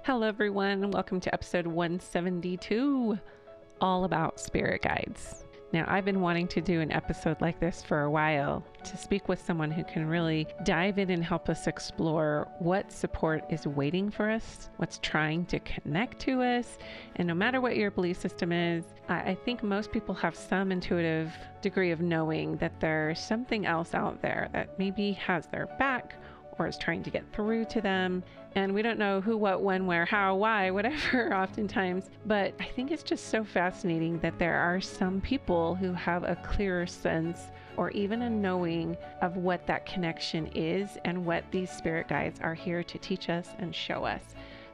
Hello, everyone. Welcome to episode 172, all about spirit guides. Now, I've been wanting to do an episode like this for a while to speak with someone who can really dive in and help us explore what support is waiting for us, what's trying to connect to us. And no matter what your belief system is, I think most people have some intuitive degree of knowing that there's something else out there that maybe has their back or is trying to get through to them. And we don't know who, what, when, where, how, why, whatever, oftentimes. But I think it's just so fascinating that there are some people who have a clearer sense or even a knowing of what that connection is and what these spirit guides are here to teach us and show us.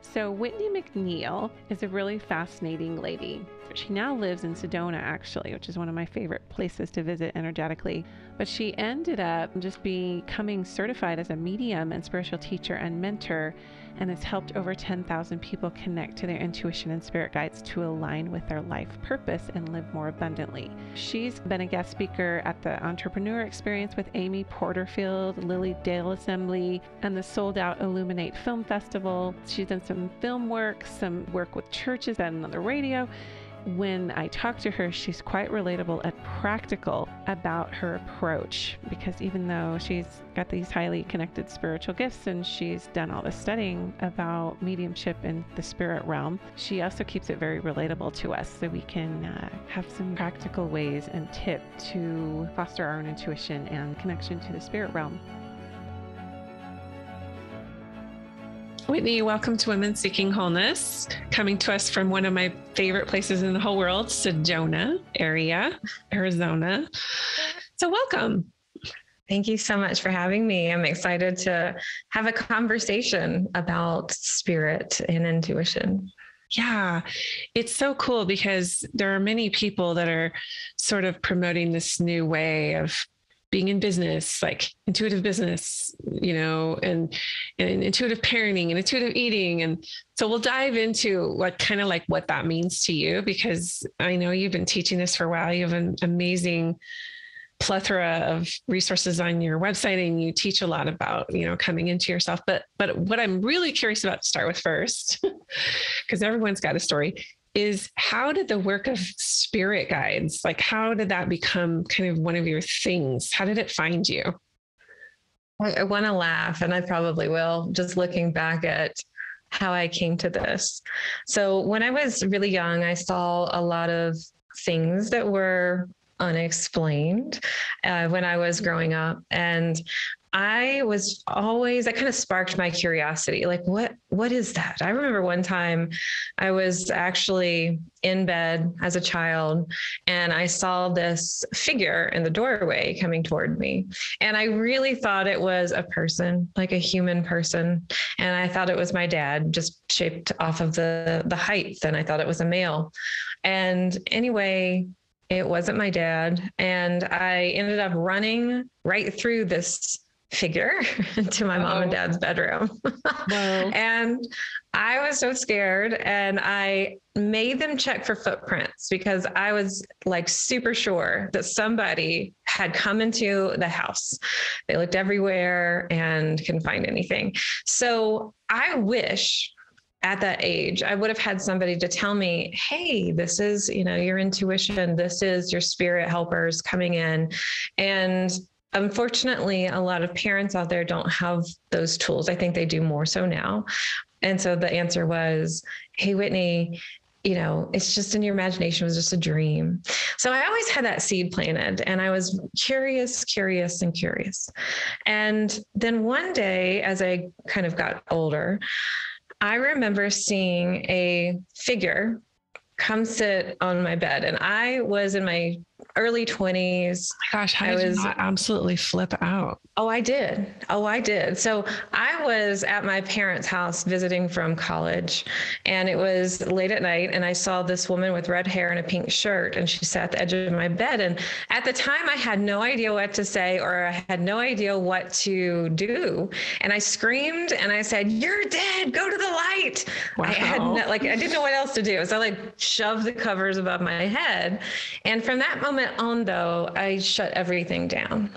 So Whitney McNeill is a really fascinating lady. She now lives in Sedona, actually, which is one of my favorite places to visit energetically. But she ended up just becoming certified as a medium and spiritual teacher and mentor, and has helped over 10,000 people connect to their intuition and spirit guides to align with their life purpose and live more abundantly. She's been a guest speaker at the Entrepreneur Experience with Amy Porterfield, Lily Dale Assembly, and the Sold Out Illuminate Film Festival. She's done some film work, some work with churches and on the radio. When I talk to her, she's quite relatable and practical about her approach, because even though she's got these highly connected spiritual gifts and she's done all the studying about mediumship in the spirit realm, she also keeps it very relatable to us so we can have some practical ways and tips to foster our own intuition and connection to the spirit realm. Whitney, welcome to Women Seeking Wholeness, coming to us from one of my favorite places in the whole world, Sedona area, Arizona. So welcome. Thank you so much for having me. I'm excited to have a conversation about spirit and intuition. Yeah, it's so cool because there are many people that are sort of promoting this new way of being in business, like intuitive business, and intuitive parenting and intuitive eating. And so we'll dive into what that means to you, because I know you've been teaching this for a while. You have an amazing plethora of resources on your website, and you teach a lot about, coming into yourself. But what I'm really curious about to start with first, because everyone's got a story, is how did the work of spirit guides, how did that become kind of one of your things? How did it find you? I want to laugh, and I probably will, just looking back at how I came to this. So when I was really young, I saw a lot of things that were unexplained when I was growing up. And that kind of sparked my curiosity. Like, what is that? I remember one time I was actually in bed as a child, and I saw this figure in the doorway coming toward me. And I really thought it was a person, like a human person. And I thought it was my dad, just shaped off of the height. And I thought it was a male. And anyway, it wasn't my dad. And I ended up running right through this figure to my mom and dad's bedroom. And I was so scared, and I made them check for footprints because I was super sure that somebody had come into the house. They looked everywhere and couldn't find anything. So I wish at that age, I would have had somebody to tell me, hey, this is, your intuition. This is your spirit helpers coming in. And unfortunately, a lot of parents out there don't have those tools. I think they do more so now. And so the answer was, hey, Whitney, it's just in your imagination. It was just a dream. So I always had that seed planted, and I was curious. And then one day, as I kind of got older, I remember seeing a figure come sit on my bed, and I was in my early 20s. Gosh, how did you not absolutely flip out? Oh, I did. So I was at my parents' house visiting from college, and it was late at night, and I saw this woman with red hair and a pink shirt, and she sat at the edge of my bed. And at the time, I had no idea what to say, or I had no idea what to do. And I screamed and I said, "You're dead, go to the light." Wow. I didn't know what else to do. So I shoved the covers above my head. And from that moment moment on, though, I shut everything down.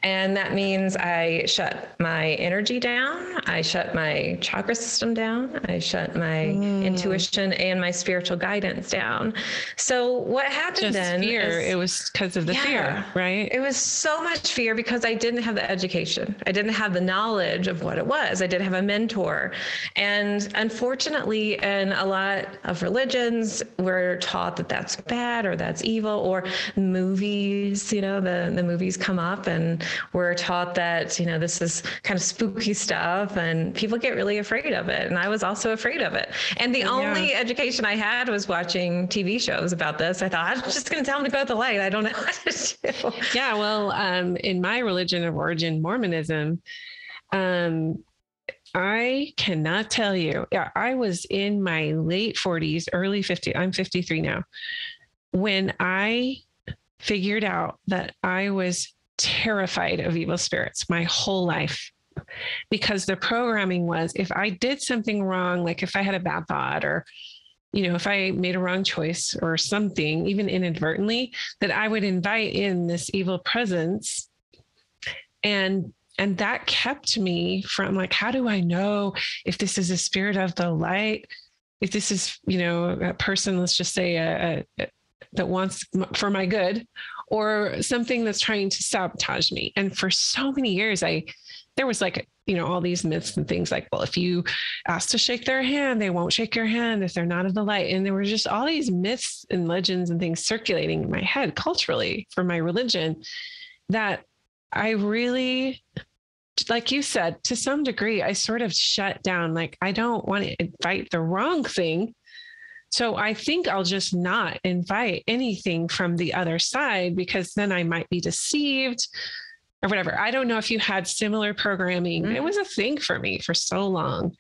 And that means I shut my energy down. I shut my chakra system down. I shut my intuition and my spiritual guidance down. So what happened then fear. is, it was because of the fear, right? It was so much fear because I didn't have the education. I didn't have the knowledge of what it was. I didn't have a mentor. And unfortunately, in a lot of religions, we're taught that that's bad or that's evil, or movies, the movies come up and we're taught that, this is kind of spooky stuff and people get really afraid of it. And I was also afraid of it. And the only education I had was watching TV shows about this. I thought, I'm just going to tell them to go to the light. I don't know what to do. Yeah. Well, in my religion of origin, Mormonism, I cannot tell you. Yeah, I was in my late 40s, early 50s. I'm 53 now. When I figured out that I was terrified of evil spirits my whole life, because the programming was, if I did something wrong, like if I had a bad thought or, if I made a wrong choice or something, even inadvertently, that I would invite in this evil presence. And that kept me from, like, how do I know if this is a spirit of the light? If this is, a person, let's just say that wants for my good, or something that's trying to sabotage me. And for so many years, there was like, all these myths and things like, well, if you ask to shake their hand, they won't shake your hand if they're not of the light. And there were just all these myths and legends and things circulating in my head culturally for my religion that I really, like you said, to some degree, I sort of shut down. Like, I don't want to invite the wrong thing. So I think I'll just not invite anything from the other side, because then I might be deceived or whatever. I don't know if you had similar programming. It was a thing for me for so long.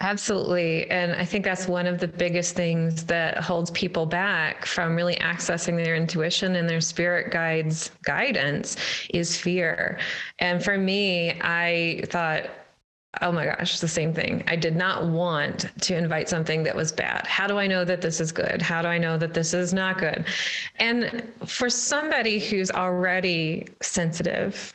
Absolutely. And I think that's one of the biggest things that holds people back from really accessing their intuition and their spirit guides guidance is fear. And for me, I thought, oh my gosh, the same thing. I did not want to invite something that was bad. How do I know that this is good? How do I know that this is not good? And for somebody who's already sensitive,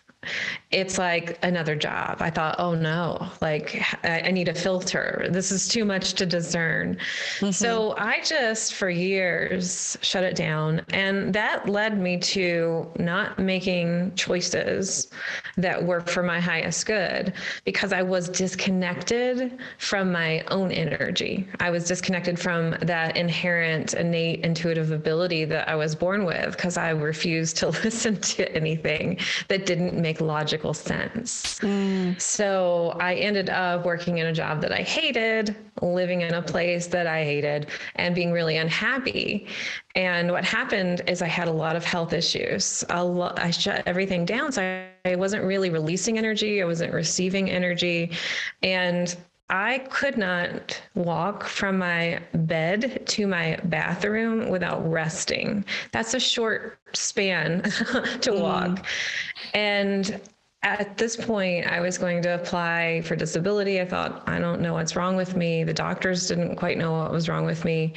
it's like another job. I thought, oh no, like I need a filter. This is too much to discern. Mm-hmm. So I just, for years, shut it down. And that led me to not making choices that were for my highest good, because I was disconnected from my own energy. I was disconnected from that inherent, innate, intuitive ability that I was born with, because I refused to listen to anything that didn't make logical sense. So I ended up working in a job that I hated, living in a place that I hated, and being really unhappy. And what happened is I had a lot of health issues. I shut everything down. So I wasn't really releasing energy. I wasn't receiving energy. And I could not walk from my bed to my bathroom without resting. That's a short span to walk. And at this point, I was going to apply for disability. I thought, I don't know what's wrong with me. The doctors didn't quite know what was wrong with me.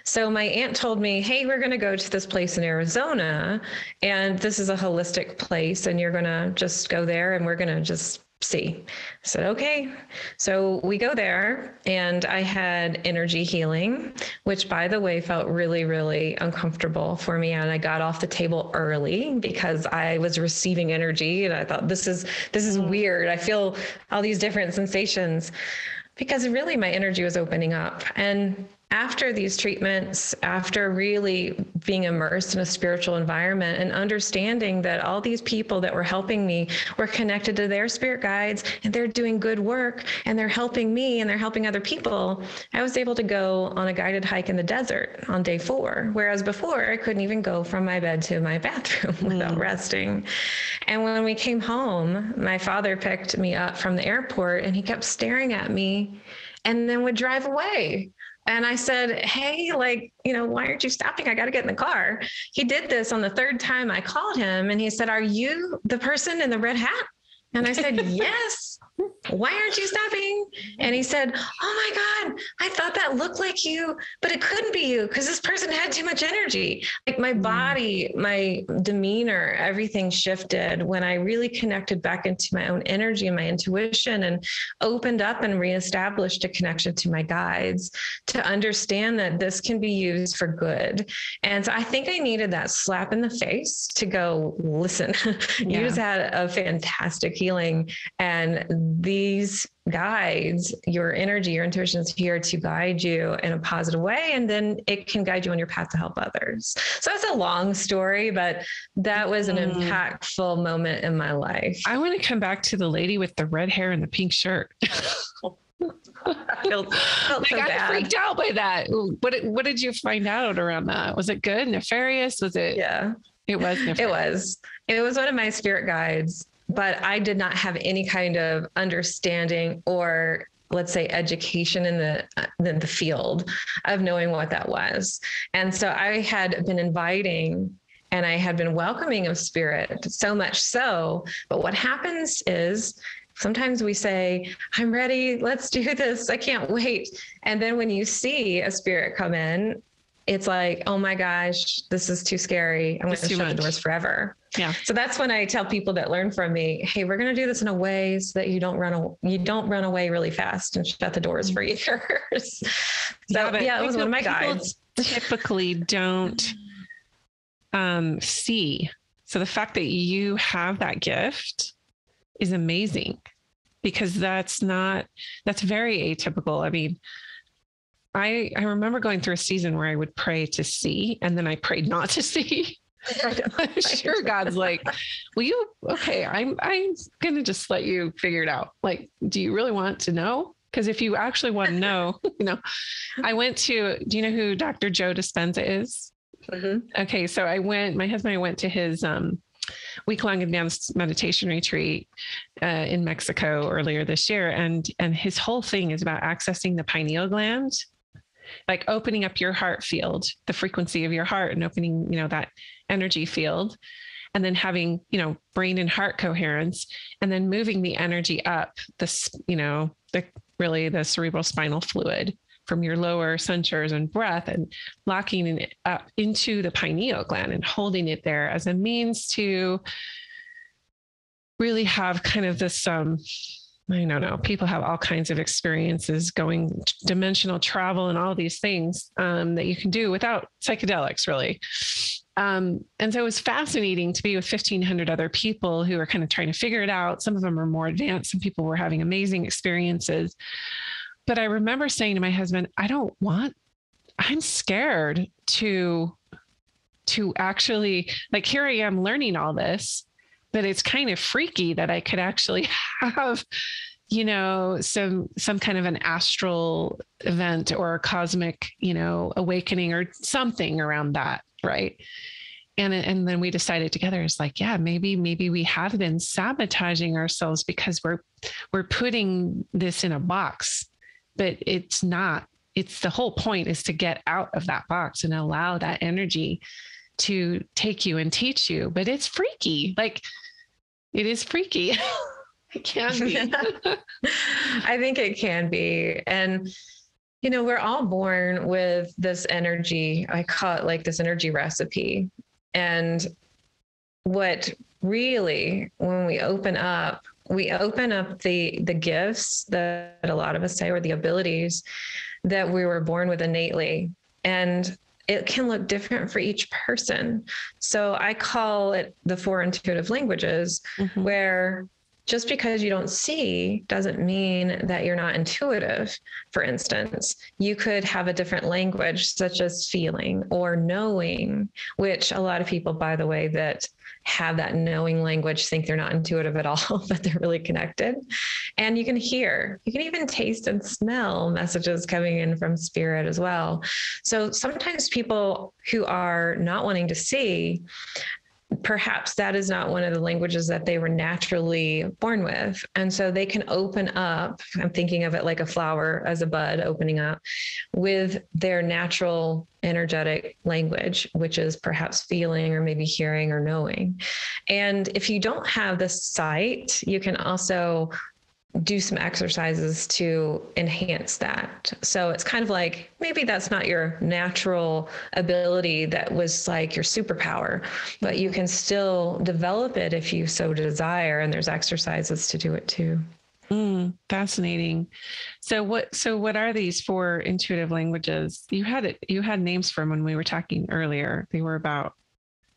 So my aunt told me, hey, we're going to go to this place in Arizona, and this is a holistic place, and you're going to just go there, and we're going to just see. I said, okay. So we go there, and I had energy healing, which, by the way, felt really, really uncomfortable for me. And I got off the table early because I was receiving energy, and I thought, this is weird. I feel all these different sensations, because really my energy was opening up. And after these treatments, after really being immersed in a spiritual environment and understanding that all these people that were helping me were connected to their spirit guides, and they're doing good work, and they're helping me, and they're helping other people, I was able to go on a guided hike in the desert on day 4. Whereas before I couldn't even go from my bed to my bathroom without resting. And when we came home, my father picked me up from the airport, and he kept staring at me and then would drive away. And I said, hey, why aren't you stopping? I got to get in the car. He did this on the 3rd time I called him, and he said, are you the person in the red hat? And I said, yes. why aren't you stopping? And he said, oh my God, I thought that looked like you, but it couldn't be you because this person had too much energy. Like my body, my demeanor, everything shifted when I really connected back into my own energy and my intuition and opened up and reestablished a connection to my guides to understand that this can be used for good. And so I think I needed that slap in the face to go, listen, you just had a fantastic healing. And these guides, your energy, your intuition is here to guide you in a positive way. And then it can guide you on your path to help others. So it's a long story, but that was an impactful moment in my life. I want to come back to the lady with the red hair and the pink shirt. I felt so I got bad. freaked out by that. What did you find out around that? Was it good? Nefarious? Was it? Yeah, it was nefarious. It was one of my spirit guides, but I did not have any kind of understanding or, let's say, education in the field of knowing what that was. And so I had been inviting and I had been welcoming of spirit, so much so. But what happens is sometimes we say, I'm ready, let's do this, I can't wait. And then when you see a spirit come in, it's like, oh my gosh, this is too scary. I'm going to shut the doors forever. Yeah. So that's when I tell people that learn from me, hey, we're going to do this in a way so that you don't run away really fast and shut the doors for years. It was one of my guides. Typically don't see. So the fact that you have that gift is amazing, because that's very atypical. I mean, I remember going through a season where I would pray to see, and then I prayed not to see. I'm sure God's like, I'm going to just let you figure it out. Like, do you really want to know? Because if you actually want to know, I went to, do you know who Dr. Joe Dispenza is? Mm-hmm. Okay. So my husband and I went to his, week-long advanced meditation retreat in Mexico earlier this year. And his whole thing is about accessing the pineal gland, like opening up your heart field, the frequency of your heart, and opening, that energy field, and then having, brain and heart coherence, and then moving the energy up the cerebral spinal fluid from your lower centers and breath, and locking it up into the pineal gland and holding it there as a means to really have kind of this, I don't know, people have all kinds of experiences going dimensional travel and all these things that you can do without psychedelics, really. And so it was fascinating to be with 1,500 other people who are kind of trying to figure it out. Some of them are more advanced. Some people were having amazing experiences. But I remember saying to my husband, I'm scared to actually, like, here I am learning all this, but it's kind of freaky that I could actually have, some kind of an astral event or a cosmic, awakening or something around that. Right. And then we decided together, it's like, yeah, maybe we have been sabotaging ourselves because we're putting this in a box. But it's not. It's the whole point is to get out of that box and allow that energy to take you and teach you. But it's freaky. Like, it is freaky. It can be. I think it can be. And, we're all born with this energy. I call it like this energy recipe. And what really, when we open up the gifts that a lot of us say, or the abilities that we were born with innately. And it can look different for each person. So I call it the 4 intuitive languages, where just because you don't see doesn't mean that you're not intuitive. For instance, you could have a different language, such as feeling or knowing, which a lot of people, by the way, that have that knowing language think they're not intuitive at all, but they're really connected. And you can even taste and smell messages coming in from spirit as well. So sometimes people who are not wanting to see, perhaps that is not one of the languages that they were naturally born with. And so they can open up, I'm thinking of it like a flower as a bud opening up, with their natural energetic language, which is perhaps feeling or maybe hearing or knowing. And if you don't have the sight, you can also do some exercises to enhance that. So it's kind of like, maybe that's not your natural ability that was like your superpower, but you can still develop it if you so desire. And there's exercises to do it too. Fascinating. So what are these 4 intuitive languages? You had names for them when we were talking earlier. They were about,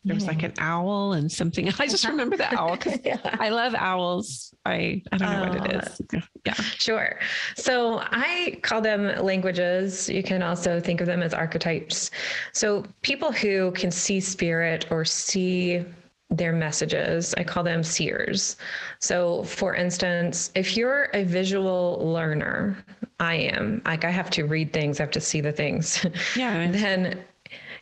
there was like an owl and something. I just remember the owl because I love owls. I don't know what it is. Yeah. Sure. So I call them languages. You can also think of them as archetypes. So people who can see spirit or see their messages, I call them seers. So for instance, if you're a visual learner, I am, like I have to read things, I have to see the things. Yeah. Then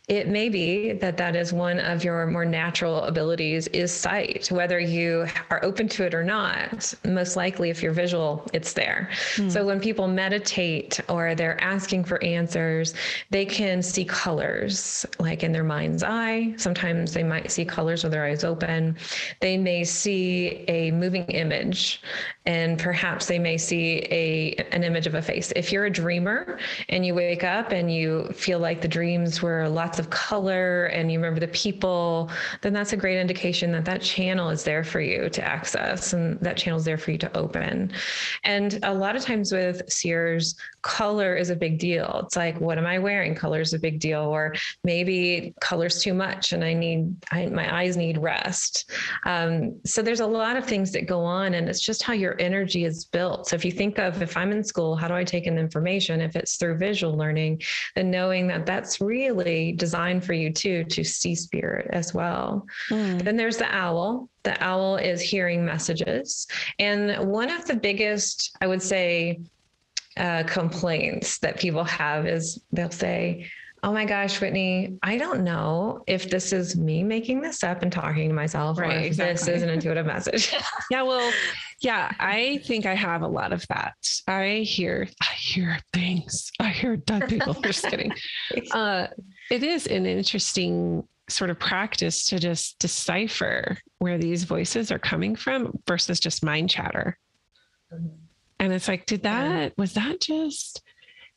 it may be that that is one of your more natural abilities is sight, whether you are open to it or not. Most likely, if you're visual, it's there. So when people meditate or they're asking for answers, they can see colors like in their mind's eye. Sometimes they might see colors with their eyes open. They may see a moving image, and perhaps they may see an image of a face. If you're a dreamer and you wake up and you feel like the dreams were lots of color and you remember the people, then that's a great indication that that channel is there for you to access and that channel is there for you to open. And a lot of times with seers, color is a big deal. It's like, what am I wearing? Color is a big deal. Or maybe color's too much and my eyes need rest. So there's a lot of things that go on, and it's just how your energy is built. So if you think of, if I'm in school, how do I take in information? If it's through visual learning, then knowing that that's really designed for you too, to see spirit as well. Then there's the owl. The owl is hearing messages. And one of the biggest, I would say, complaints that people have is they'll say, oh my gosh, Whitney, I don't know if this is me making this up and talking to myself, or if this is an intuitive message. I think I have a lot of that. I hear things. I hear dead people. Just kidding. It is an interesting sort of practice to just decipher where these voices are coming from versus just mind chatter. And it's like, was that just...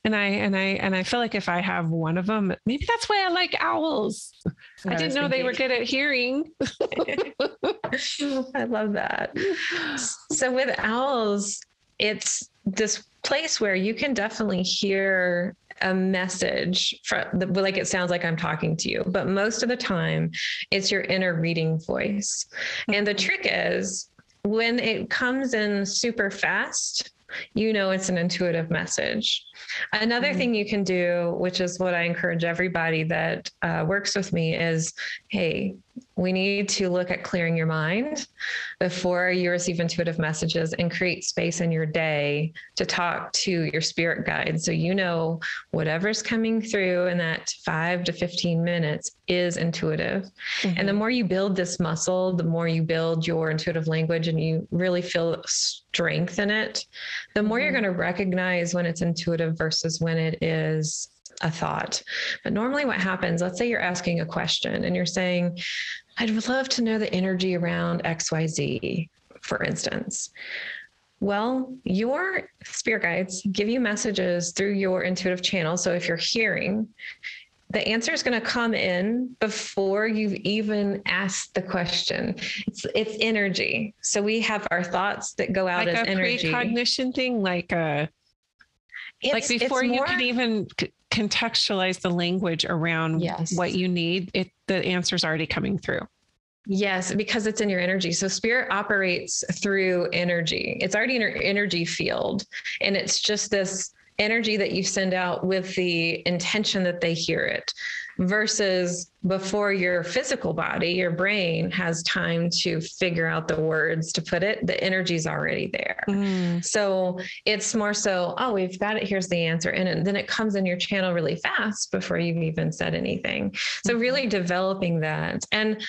And I feel like if I have one of them, maybe that's why I like owls. I didn't know they were good at hearing. I love that. So with owls, it's this place where you can definitely hear a message like it sounds like I'm talking to you, but most of the time it's your inner reading voice. And the trick is when it comes in super fast, you know, it's an intuitive message. Another thing you can do, which is what I encourage everybody that works with me, is, hey, we need to look at clearing your mind before you receive intuitive messages and create space in your day to talk to your spirit guide. So, you know, whatever's coming through in that 5 to 15 minutes is intuitive. And the more you build this muscle, the more you build your intuitive language and you really feel strength in it, the more you're going to recognize when it's intuitive versus when it is a thought. But normally what happens, let's say you're asking a question and you're saying, I'd love to know the energy around XYZ, for instance. Well, your spirit guides give you messages through your intuitive channel. So if you're hearing, the answer is going to come in before you've even asked the question. It's energy. So we have our thoughts that go out as energy. Like a precognition thing, like before you can even contextualize the language around what you need, the answer's already coming through. Yes, because it's in your energy. So spirit operates through energy. It's already in your energy field. And it's just this energy that you send out with the intention that they hear it, versus before your physical body, your brain has time to figure out the words to put it, the energy's already there. So it's more so, oh, we've got it, here's the answer. And then it comes in your channel really fast before you've even said anything. So really developing that. And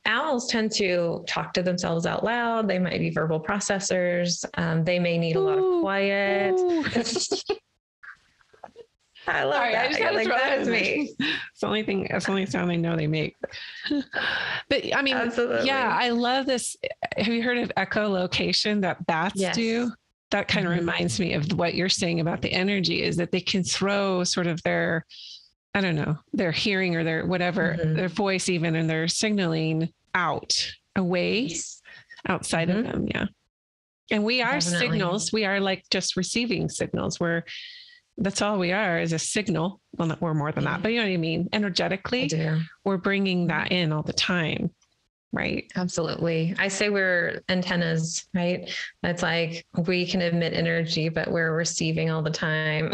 owls tend to talk to themselves out loud. They might be verbal processors. They may need a lot of quiet. I love that. I just had to throw that in me. It's the only sound I know they make. But I mean, absolutely. Yeah, I love this. Have you heard of echolocation that bats do? that kind of reminds me of what you're saying about the energy, is that they can throw sort of their, I don't know, their hearing or their whatever, their voice even, and their signaling out, away, outside of them. Yeah. And we are signals. We are like just receiving signals. That's all we are, is a signal. Well, we're more than that, but you know what I mean? Energetically, we're bringing that in all the time. Right. Absolutely. I say we're antennas, right? It's like we can emit energy, but we're receiving all the time.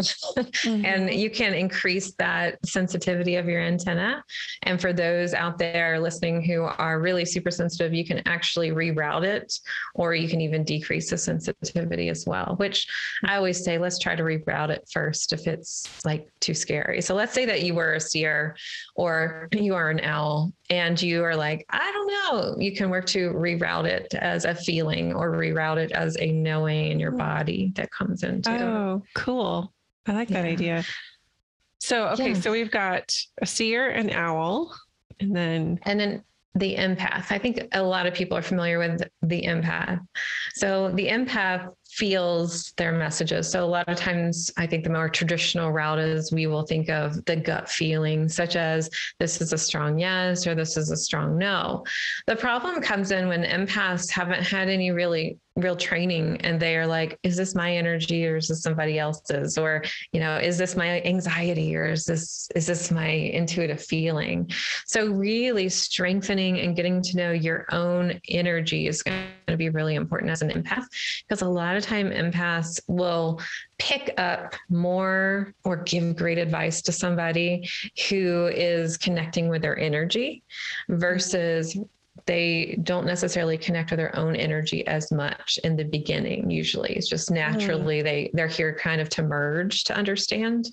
And you can increase that sensitivity of your antenna. And for those out there listening who are really super sensitive, you can actually reroute it, or you can even decrease the sensitivity as well, which I always say, let's try to reroute it first if it's like too scary. So let's say that you were a seer or you are an owl and you are like, I don't know. You can work to reroute it as a feeling or reroute it as a knowing in your body that comes into. Oh, cool. I like that idea. So, okay. So we've got a seer, an owl, and then the empath. I think a lot of people are familiar with the empath. So the empath feels their messages. So a lot of times, I think the more traditional route is we will think of the gut feeling, such as this is a strong yes, or this is a strong no. The problem comes in when empaths haven't had any real training, and they are like, is this my energy or is this somebody else's? Or, you know, is this my anxiety or is this my intuitive feeling? So really strengthening and getting to know your own energy is going to be really important as an empath, because a lot of time empaths will pick up more or give great advice to somebody who is connecting with their energy versus they don't necessarily connect with their own energy as much in the beginning. Usually it's just naturally they're here kind of to merge, to understand.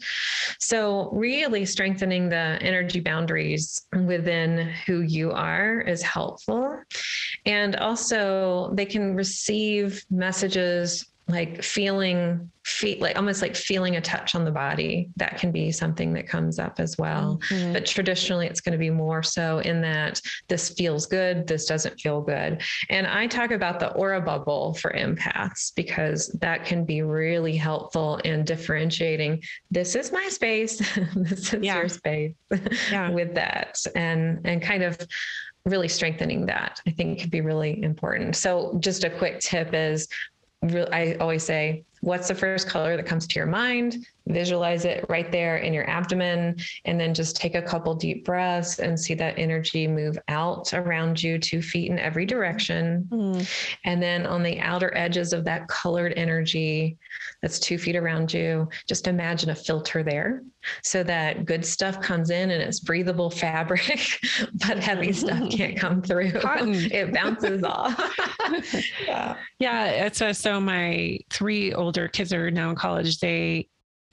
So really strengthening the energy boundaries within who you are is helpful. And also they can receive messages like almost like feeling a touch on the body. That can be something that comes up as well. But traditionally it's going to be more so in that this feels good, this doesn't feel good. And I talk about the aura bubble for empaths, because that can be really helpful in differentiating, this is my space, this is your space with that. And kind of really strengthening that, I think, could be really important. So just a quick tip is, I always say, what's the first color that comes to your mind? Visualize it right there in your abdomen, and then just take a couple deep breaths and see that energy move out around you 2 feet in every direction. And then on the outer edges of that colored energy that's 2 feet around you, just imagine a filter there so that good stuff comes in and it's breathable fabric, but heavy stuff can't come through. Cotton. It bounces off. Yeah. So my 3 older kids are now in college.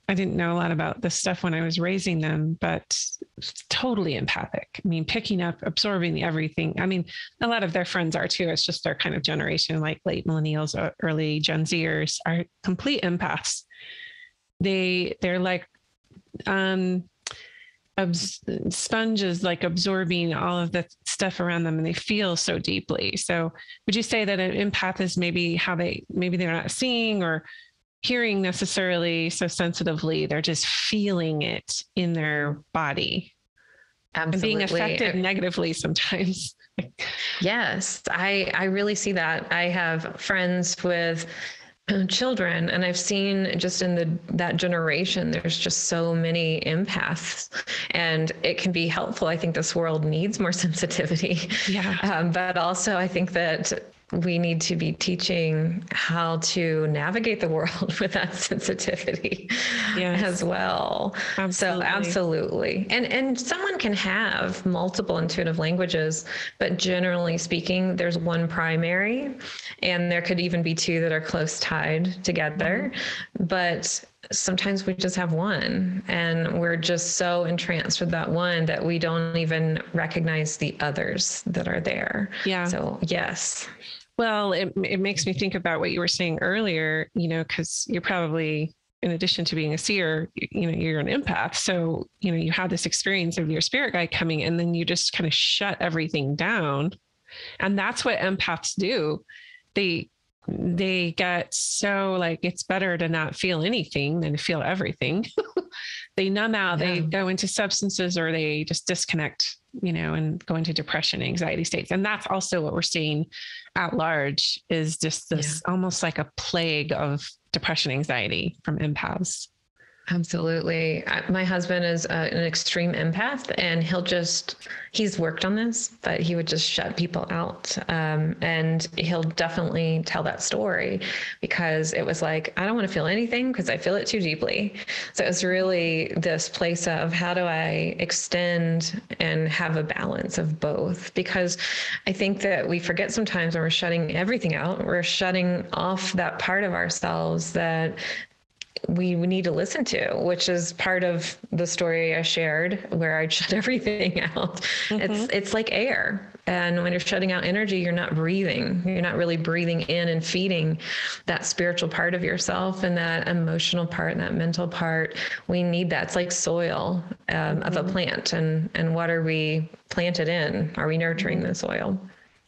I didn't know a lot about this stuff when I was raising them, but totally empathic. I mean, picking up, absorbing everything. I mean, a lot of their friends are too. It's just their kind of generation, like late millennials, early Gen Zers are complete empaths. They're like sponges, like absorbing all of the stuff around them, and they feel so deeply. So would you say that an empath is maybe they're not seeing or hearing necessarily so sensitively, they're just feeling it in their body? Absolutely. And being affected negatively sometimes. Yes, I really see that. I have friends with children, and I've seen just in that generation, there's just so many empaths, and it can be helpful. I think this world needs more sensitivity. But also I think that we need to be teaching how to navigate the world with that sensitivity as well. Absolutely. So absolutely. And someone can have multiple intuitive languages, but generally speaking, there's one primary, and there could even be 2 that are close tied together. But sometimes we just have one, and we're just so entranced with that one that we don't even recognize the others that are there. So yes. Well, it makes me think about what you were saying earlier, because you're probably, in addition to being a seer, you're an empath. So, you had this experience of your spirit guide coming, and then you just kind of shut everything down. And that's what empaths do. They they get so like, it's better to not feel anything than to feel everything. They numb out, Yeah. they go into substances, or they just disconnect, and go into depression, anxiety states. And that's also what we're seeing at large, is just this almost like a plague of depression, anxiety from empaths. Absolutely. My husband is an extreme empath, and he's worked on this, but he would just shut people out. And he'll definitely tell that story because it was like, I don't want to feel anything because I feel it too deeply. So it was really this place of, how do I extend and have a balance of both? Because I think that we forget sometimes when we're shutting everything out, we're shutting off that part of ourselves that we need to listen to, which is part of the story I shared where I shut everything out. Mm-hmm. It's like air. And when you're shutting out energy, you're not breathing. You're not really breathing in and feeding that spiritual part of yourself and that emotional part and that mental part. We need that. It's like soil of a plant. And what are we planted in? Are we nurturing the soil?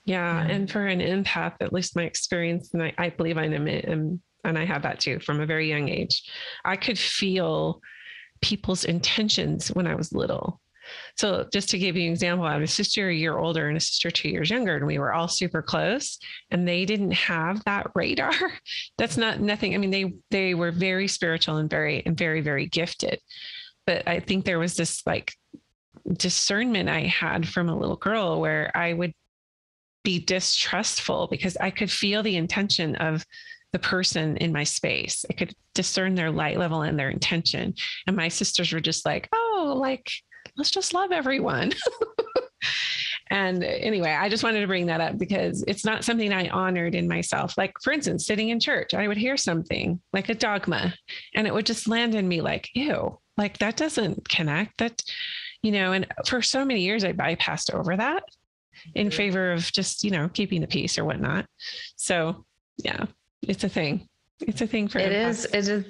Yeah. And for an empath, at least my experience, and I believe I am, and I had that too from a very young age, I could feel people's intentions when I was little. So just to give you an example, I have a sister a year older and a sister 2 years younger, and we were all super close, and they didn't have that radar. That's nothing. I mean, they were very spiritual and very, very gifted. But I think there was this like discernment I had from a little girl where I would be distrustful because I could feel the intention of the person in my space. I could discern their light level and their intention. And my sisters were just like, oh, like, let's just love everyone. And anyway, I just wanted to bring that up because it's not something I honored in myself. Like, for instance, sitting in church, I would hear something like a dogma, and it would just land in me like, ew, like that doesn't connect. That, and for so many years, I bypassed over that in favor of just, keeping the peace or whatnot. So yeah. It's a thing. It's a thing for empaths.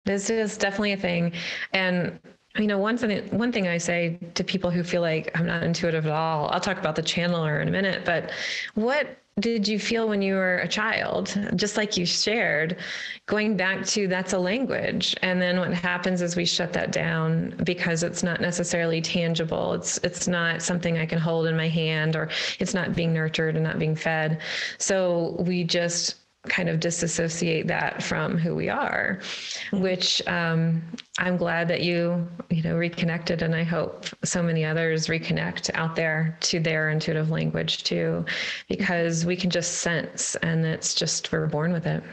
This is definitely a thing. And, one thing I say to people who feel like I'm not intuitive at all, I'll talk about the channeler in a minute, but what did you feel when you were a child? Just like you shared, going back to that's a language. And then what happens is we shut that down because it's not necessarily tangible. It's not something I can hold in my hand, or it's not being nurtured and not being fed. So we just kind of disassociate that from who we are, which I'm glad that you reconnected, and I hope so many others reconnect out there to their intuitive language too, because we can just sense, and it's just, we're born with it.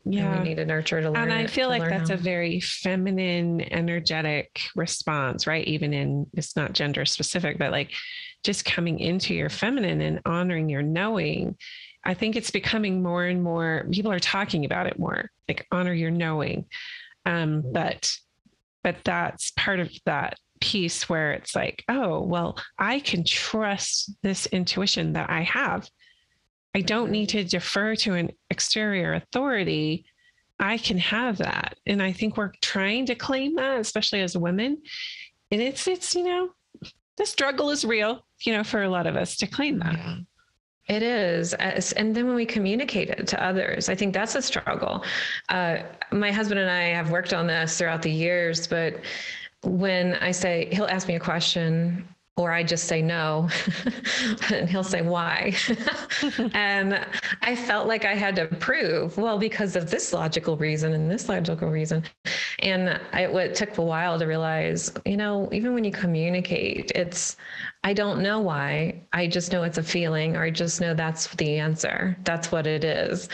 Yeah, and we need to nurture to learn. And I feel like that's a very feminine, energetic response, right? Even in, it's not gender specific, but like just coming into your feminine and honoring your knowing. I think it's becoming more and more, people are talking about it more, like honor your knowing. But that's part of that piece where it's like, oh, well, I can trust this intuition that I have. I don't need to defer to an exterior authority. I can have that. And I think we're trying to claim that, especially as women. And it's, the struggle is real, for a lot of us to claim that. Yeah. It is. And then when we communicate it to others, I think that's a struggle. My husband and I have worked on this throughout the years, but when I say, he'll ask me a question, or I just say no, and he'll say, why? And I felt like I had to prove, well, because of this logical reason and this logical reason. And it took a while to realize, even when you communicate, I don't know why. I just know it's a feeling, or I just know that's the answer. That's what it is.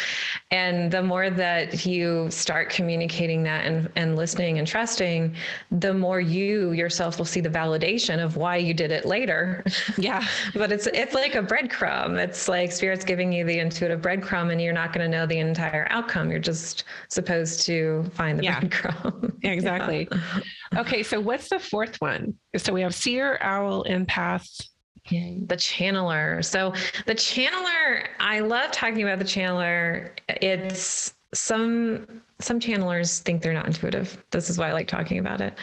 And the more that you start communicating that and listening and trusting, the more you yourself will see the validation of why you did it later. Yeah. But it's like a breadcrumb. It's like Spirit's giving you the intuitive breadcrumb, and you're not going to know the entire outcome. You're just supposed to find the breadcrumb. Yeah, exactly. Yeah. Okay. So what's the fourth one? So we have seer, owl, empath. The channeler. So the channeler, I love talking about the channeler. It's some some channelers think they're not intuitive. This is why I like talking about it.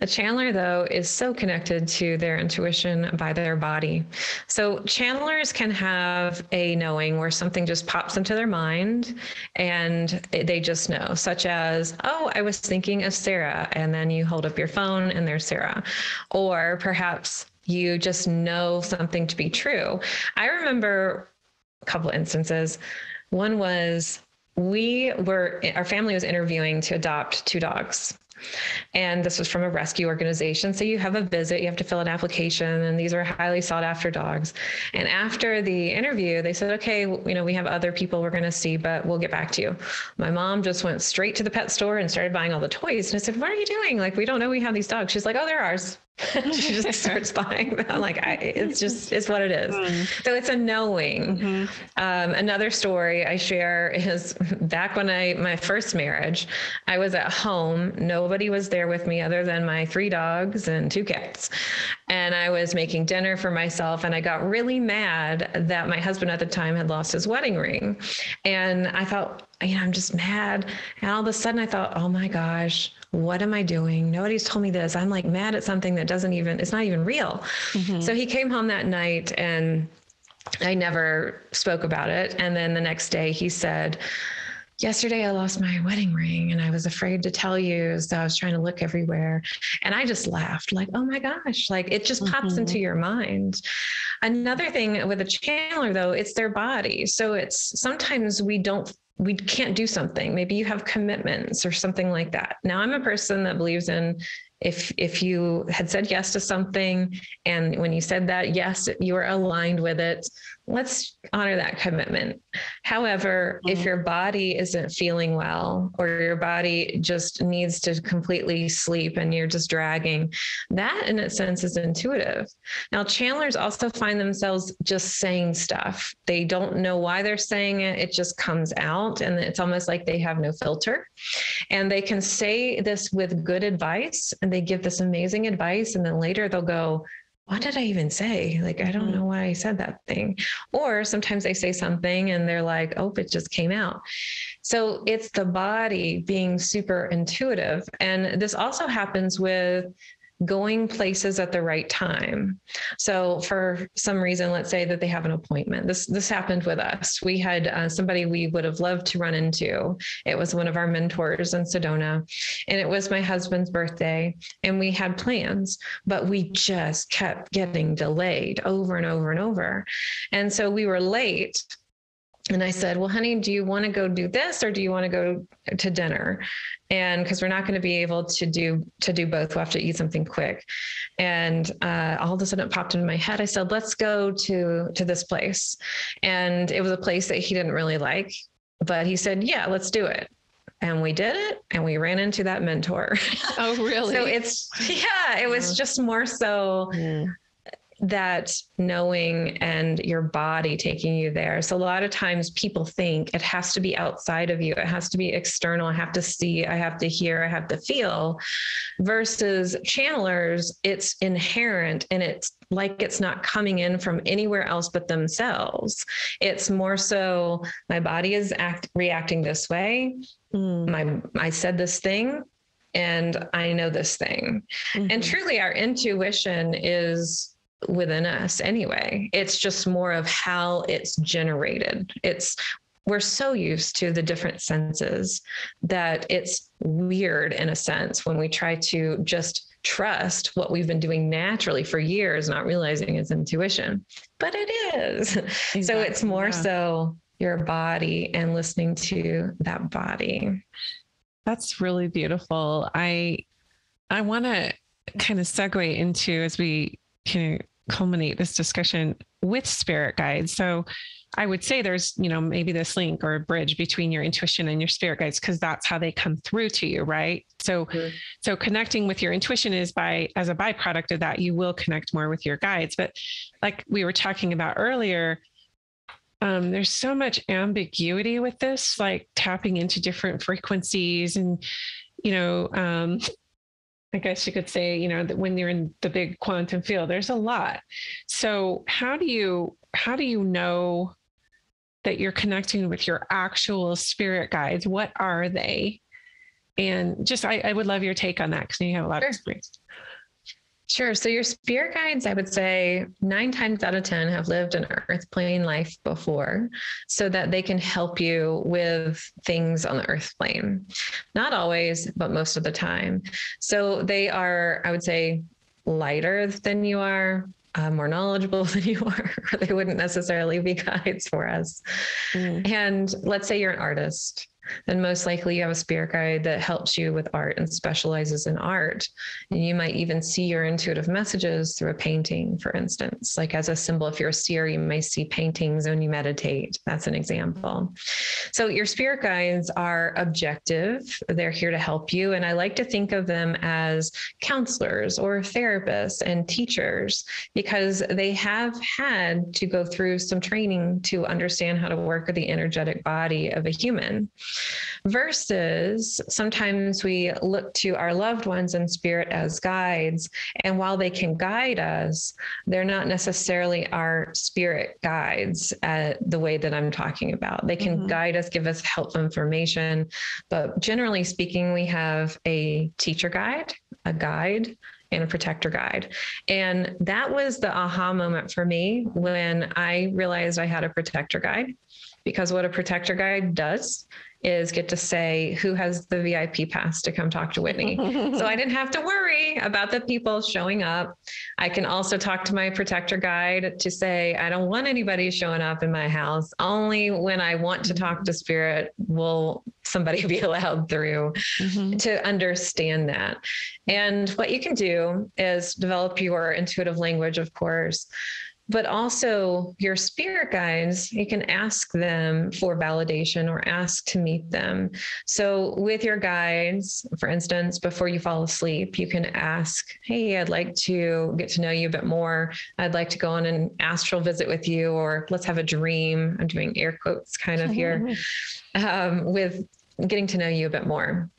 The channeler, though, is so connected to their intuition by their body. So channelers can have a knowing where something just pops into their mind and they just know, such as, oh, I was thinking of Sarah. And then you hold up your phone and there's Sarah. Or perhaps you just know something to be true. I remember a couple of instances. One was, our family was interviewing to adopt 2 dogs. And this was from a rescue organization. So you have a visit, you have to fill an application, and these are highly sought after dogs. And after the interview, they said, okay, we have other people we're going to see, but we'll get back to you. My mom just went straight to the pet store and started buying all the toys. And I said, what are you doing? Like, we don't know we have these dogs. She's like, oh, they're ours. She just starts buying them. Like, it's what it is. So it's a knowing. Another story I share is back when my first marriage, I was at home. Nobody was there with me other than my 3 dogs and 2 cats. And I was making dinner for myself. And I got really mad that my husband at the time had lost his wedding ring. And I thought, I'm just mad. And all of a sudden I thought, oh my gosh, what am I doing? Nobody's told me this. I'm like mad at something that it's not even real. So he came home that night and I never spoke about it. And then the next day he said, yesterday I lost my wedding ring and I was afraid to tell you. So I was trying to look everywhere. And I just laughed like, oh my gosh, like it just pops into your mind. Another thing with a channeler though, it's their body. So it's sometimes we can't do something. Maybe you have commitments or something like that. Now I'm a person that believes in if you had said yes to something and when you said that yes, you were aligned with it, let's honor that commitment. However, if your body isn't feeling well or your body just needs to completely sleep and you're just dragging, that in a sense is intuitive. Now, channelers also find themselves just saying stuff. They don't know why they're saying it. It just comes out and it's almost like they have no filter. And they can say this with good advice and they give this amazing advice. And then later they'll go, what did I even say? Like, I don't know why I said that thing. Or sometimes they say something and they're like, oh, it just came out. So it's the body being super intuitive. And this also happens with going places at the right time. So for some reason, let's say that they have an appointment. This happened with us. We had somebody we would have loved to run into. It was one of our mentors in Sedona, and it was my husband's birthday, and we had plans, but we just kept getting delayed over and over and over. And so we were late. And I said, well, honey, do you want to go do this or do you want to go to dinner? And because we're not going to be able to do both, we'll have to eat something quick. And all of a sudden it popped into my head. I said, let's go to this place. And it was a place that he didn't really like, but he said, yeah, let's do it. And we did it and we ran into that mentor. Oh, really? So it was just more so that knowing and your body taking you there. So a lot of times people think it has to be outside of you. It has to be external. I have to see, I have to hear, I have to feel, versus channelers. It's inherent and it's like, it's not coming in from anywhere else but themselves. It's more so my body is reacting this way. I said this thing and I know this thing. And truly our intuition is within us anyway. It's just more of how it's generated. We're so used to the different senses that it's weird in a sense when we try to just trust what we've been doing naturally for years, not realizing it's intuition, but it is. Exactly. So it's more so your body and listening to that body. That's really beautiful. I want to kind of segue into, as we can culminate this discussion with spirit guides. So I would say there's, maybe this link or a bridge between your intuition and your spirit guides, because that's how they come through to you, right? So, so connecting with your intuition is as a byproduct of that, you will connect more with your guides. But like we were talking about earlier, there's so much ambiguity with this, like tapping into different frequencies and, I guess you could say, that when you're in the big quantum field, there's a lot. So how do you know that you're connecting with your actual spirit guides? What are they? And just, I would love your take on that because you have a lot of experience. Sure. So your spirit guides, I would say 9 times out of 10 have lived an earth plane life before, so that they can help you with things on the earth plane. Not always, but most of the time. So they are, I would say, lighter than you are, more knowledgeable than you are, or they wouldn't necessarily be guides for us. And let's say you're an artist. Then most likely you have a spirit guide that helps you with art and specializes in art. And you might even see your intuitive messages through a painting, for instance. Like as a symbol, if you're a seer, you may see paintings when you meditate. That's an example. So your spirit guides are objective. They're here to help you. And I like to think of them as counselors or therapists and teachers, because they have had to go through some training to understand how to work with the energetic body of a human. Versus sometimes we look to our loved ones in spirit as guides. And while they can guide us, they're not necessarily our spirit guides the way that I'm talking about. They can guide us, give us helpful information. But generally speaking, we have a teacher guide, a guide, and a protector guide. And that was the aha moment for me when I realized I had a protector guide, because what a protector guide does is get to say who has the VIP pass to come talk to Whitney. So I didn't have to worry about the people showing up. I can also talk to my protector guide to say, I don't want anybody showing up in my house. Only when I want to talk to spirit will somebody be allowed through, to understand that. And what you can do is develop your intuitive language, of course, but also your spirit guides, you can ask them for validation or ask to meet them. So with your guides, for instance, before you fall asleep, you can ask, hey, I'd like to get to know you a bit more. I'd like to go on an astral visit with you, or let's have a dream. I'm doing air quotes kind of here, with getting to know you a bit more.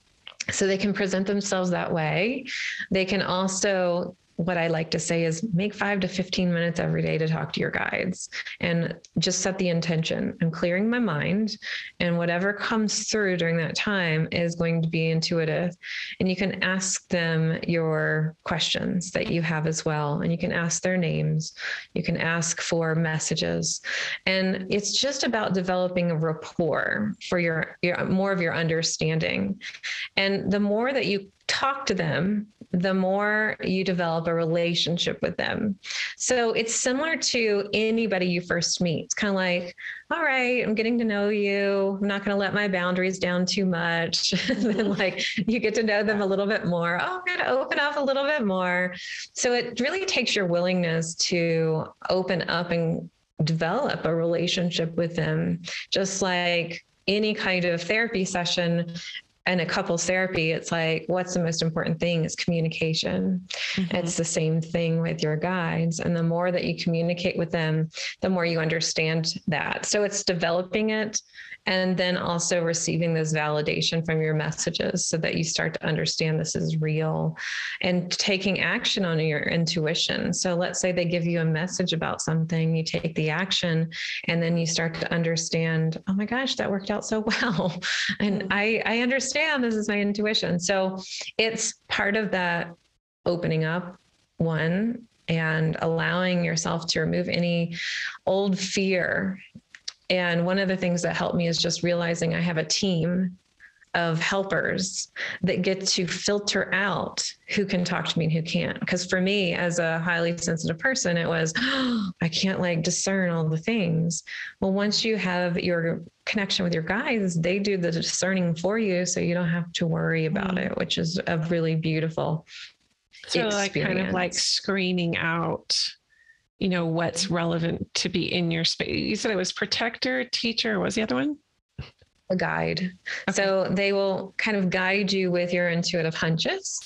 So they can present themselves that way. They can also, what I like to say is, make 5 to 15 minutes every day to talk to your guides, and just set the intention. I'm clearing my mind, and whatever comes through during that time is going to be intuitive. And you can ask them your questions that you have as well. And you can ask their names. You can ask for messages. And it's just about developing a rapport for your more of your understanding. And the more that you talk to them, the more you develop a relationship with them. So it's similar to anybody you first meet. It's kind of like, all right, I'm getting to know you. I'm not going to let my boundaries down too much. And then like you get to know them a little bit more. Oh, I'm going to open up a little bit more. So it really takes your willingness to open up and develop a relationship with them. Just like any kind of therapy session, and a couples therapy, it's like, what's the most important thing? Is communication. It's the same thing with your guides. And the more that you communicate with them, the more you understand that. So it's developing it, and then also receiving this validation from your messages, so that you start to understand this is real, and taking action on your intuition. So let's say they give you a message about something, you take the action, and then you start to understand, oh my gosh, that worked out so well. And I understand this is my intuition. So it's part of that opening up, one, and allowing yourself to remove any old fear. And one of the things that helped me is just realizing I have a team of helpers that get to filter out who can talk to me and who can't. Because for me, as a highly sensitive person, it was, oh, I can't like discern all the things. Well, once you have your connection with your guides, they do the discerning for you, so you don't have to worry about it, which is a really beautiful experience. Like kind of like screening out, you know, what's relevant to be in your space. You said it was protector, teacher. What was the other one? A guide. Okay. So they will kind of guide you with your intuitive hunches,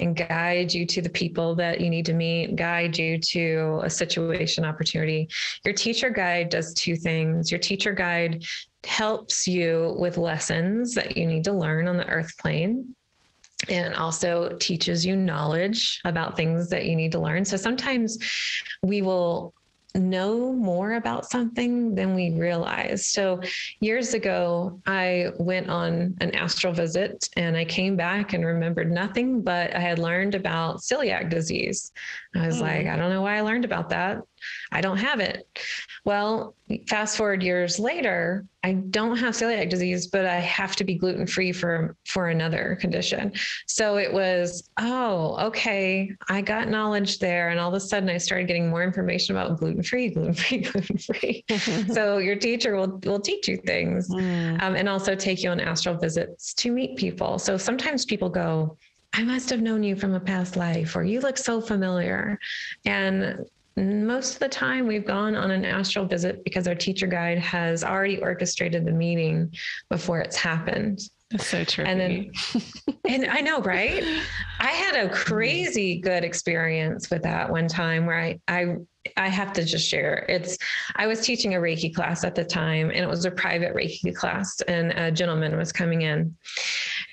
and guide you to the people that you need to meet, guide you to a situation, opportunity. Your teacher guide does 2 things. Your teacher guide helps you with lessons that you need to learn on the earth plane, and also teaches you knowledge about things that you need to learn. So sometimes we will know more about something than we realize. So years ago, I went on an astral visit and I came back and remembered nothing, but I had learned about celiac disease. I was like, I don't know why I learned about that. I don't have it. Well, fast forward years later, I don't have celiac disease, but I have to be gluten-free for another condition. So it was, oh, okay, I got knowledge there. And all of a sudden I started getting more information about gluten-free, gluten-free, gluten-free. So your teacher will teach you things and also take you on astral visits to meet people. So sometimes people go, I must have known you from a past life, or you look so familiar. And most of the time we've gone on an astral visit because our teacher guide has already orchestrated the meeting before it's happened. That's so true. And then, and I know, right? I had a crazy good experience with that one time where I have to just share. I was teaching a Reiki class at the time, and it was a private Reiki class, and a gentleman was coming in.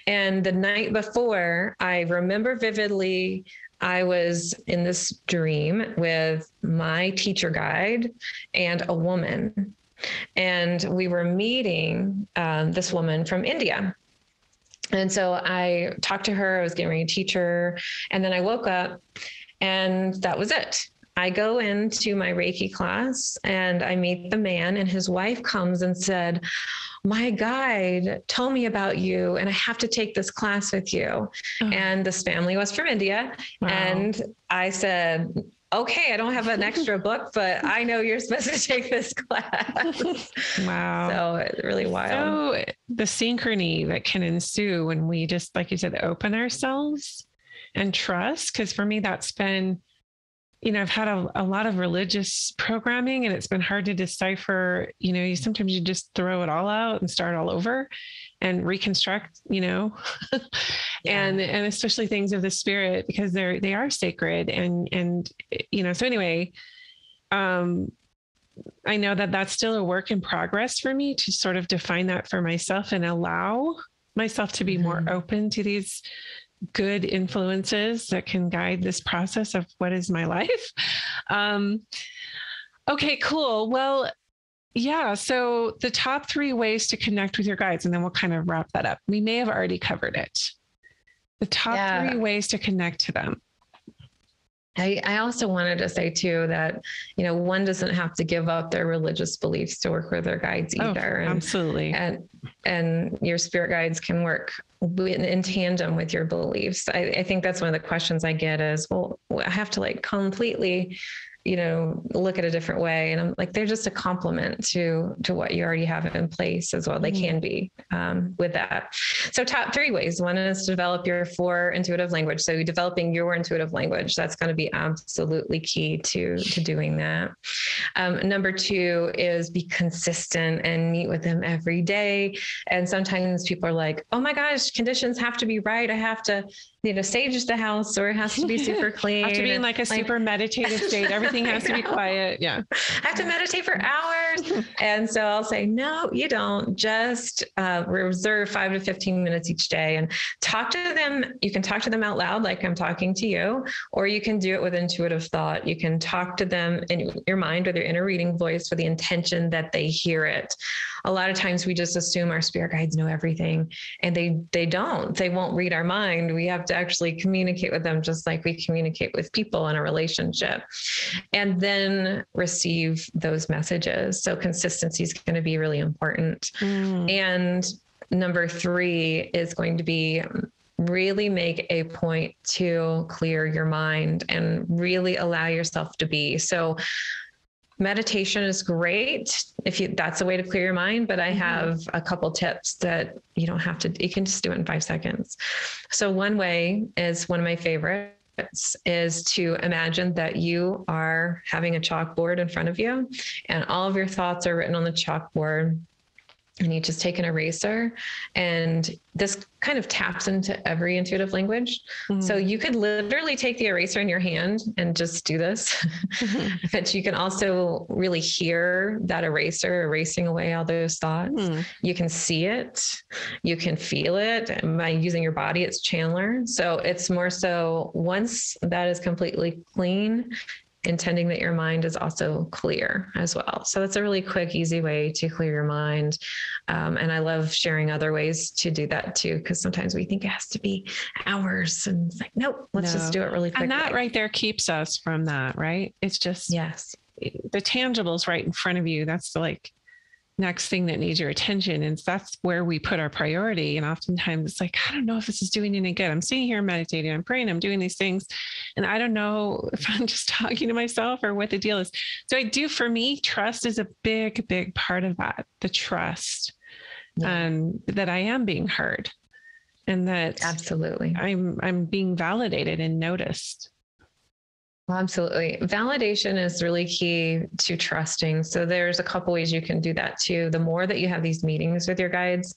And the night before, I remember vividly, I was in this dream with my teacher guide and a woman. And we were meeting this woman from India. And so I talked to her, I was getting ready to teach her. And then I woke up and that was it. I go into my Reiki class and I meet the man, and his wife comes and said, my guide told me about you and I have to take this class with you. Oh. And this family was from India. Wow. And I said, okay, I don't have an extra book, but I know you're supposed to take this class. Wow. So it's really wild. So the synchrony that can ensue when we just, like you said, open ourselves and trust. Because for me, that's been, I've had a lot of religious programming, and it's been hard to decipher, sometimes you just throw it all out and start all over and reconstruct, yeah. and especially things of the spirit, because they are sacred. And, so anyway, I know that that's still a work in progress for me to sort of define that for myself and allow myself to be more open to these good influences that can guide this process of what is my life. Okay, cool. Well, yeah. So the top 3 ways to connect with your guides, and then we'll kind of wrap that up. We may have already covered it. The top 3 ways to connect to them. I also wanted to say too that, one doesn't have to give up their religious beliefs to work with their guides either. Oh, absolutely. And your spirit guides can work in tandem with your beliefs. I think that's one of the questions I get is, well, I have to completely, look at a different way. And I'm like, they're just a complement to what you already have in place as well. They can be with that. So top 3 ways. One is to develop your 4 intuitive language. So developing your intuitive language, that's going to be absolutely key to doing that. Number 2 is be consistent and meet with them every day. And sometimes people are like, oh my gosh, conditions have to be right. I have to, sage the house, or it has to be super clean. I have to be in a super meditative state. Everything has to be quiet. Yeah. I have to meditate for hours. And so I'll say, no, you don't. Just reserve 5 to 15 minutes each day and talk to them. You can talk to them out loud, like I'm talking to you, or you can do it with intuitive thought. You can talk to them in your mind with your inner reading voice with the intention that they hear it. A lot of times we just assume our spirit guides know everything, and they don't. They won't read our mind. We have to actually communicate with them just like we communicate with people in a relationship, and then receive those messages. So consistency is going to be really important. And number 3 is going to be really make a point to clear your mind and really allow yourself to be. So meditation is great that's a way to clear your mind, but I have a couple tips that you don't have to, you can just do it in 5 seconds. So one way is one of my favorites is to imagine that you are having a chalkboard in front of you and all of your thoughts are written on the chalkboard. And you just take an eraser, and this kind of taps into every intuitive language. So you could literally take the eraser in your hand and just do this, but you can also really hear that eraser erasing away all those thoughts. You can see it, you can feel it, and by using your body, it's channeler. So it's more so once that is completely clean, intending that your mind is also clear as well. So that's a really quick, easy way to clear your mind. And I love sharing other ways to do that too, because sometimes we think it has to be hours, and it's like, nope, let's just do it really quick. And that right there keeps us from that, right? It's just, yes, the tangible's right in front of you. That's the like next thing that needs your attention. And that's where we put our priority. And oftentimes it's like, I don't know if this is doing any good. I'm sitting here meditating, I'm praying, I'm doing these things, and I don't know if I'm just talking to myself or what the deal is. So for me, trust is a big, big part of that. The trust, that I am being heard, and that absolutely I'm being validated and noticed. Well, absolutely. Validation is really key to trusting. So there's a couple ways you can do that too. The more that you have these meetings with your guides,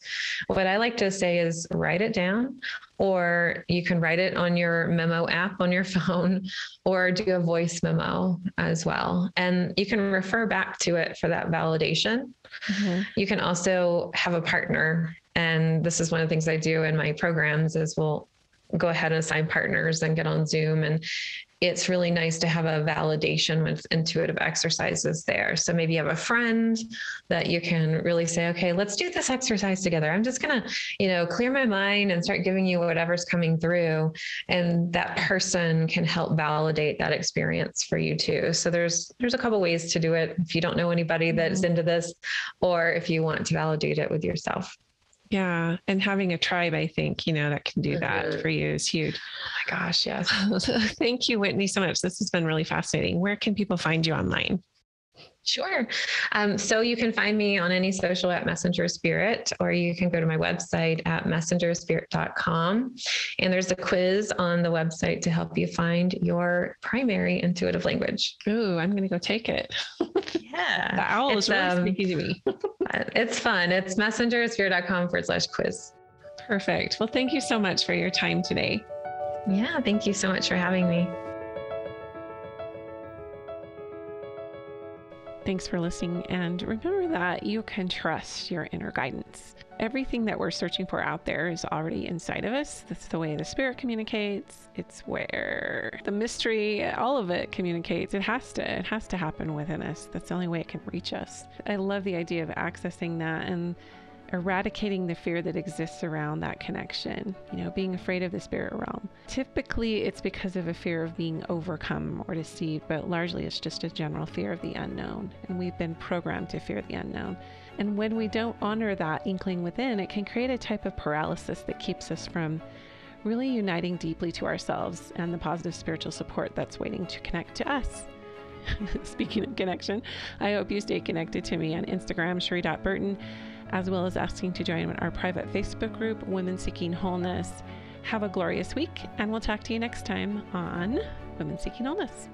what I like to say is write it down, or you can write it on your memo app on your phone, or do a voice memo as well. And you can refer back to it for that validation. Mm-hmm. You can also have a partner. And this is one of the things I do in my programs is we'll go ahead and assign partners and get on Zoom. And it's really nice to have a validation with intuitive exercises there. So maybe you have a friend that you can really say, okay, let's do this exercise together. I'm just going to, clear my mind and start giving you whatever's coming through. And that person can help validate that experience for you too. So there's a couple ways to do it if you don't know anybody that's into this, or if you want to validate it with yourself. Yeah. And having a tribe, I think, that can do that for you is huge. Oh my gosh. Yes. Thank you, Whitney, so much. This has been really fascinating. Where can people find you online? Sure. So you can find me on any social at Messenger Spirit, or you can go to my website at messengerspirit.com. And there's a quiz on the website to help you find your primary intuitive language. Ooh, I'm going to go take it. Yeah. The owl is really speaking to me. It's fun. It's messengerspirit.com/quiz. Perfect. Well, thank you so much for your time today. Yeah. Thank you so much for having me. Thanks for listening. And remember that you can trust your inner guidance. Everything that we're searching for out there is already inside of us. That's the way the spirit communicates. It's where the mystery, all of it communicates. It has to happen within us. That's the only way it can reach us. I love the idea of accessing that and eradicating the fear that exists around that connection, being afraid of the spirit realm. Typically, it's because of a fear of being overcome or deceived, but largely it's just a general fear of the unknown. And we've been programmed to fear the unknown. And when we don't honor that inkling within, it can create a type of paralysis that keeps us from really uniting deeply to ourselves and the positive spiritual support that's waiting to connect to us. Speaking of connection, I hope you stay connected to me on Instagram, Sheree.Burton, as well as asking to join our private Facebook group, Women Seeking Wholeness. Have a glorious week, and we'll talk to you next time on Women Seeking Wholeness.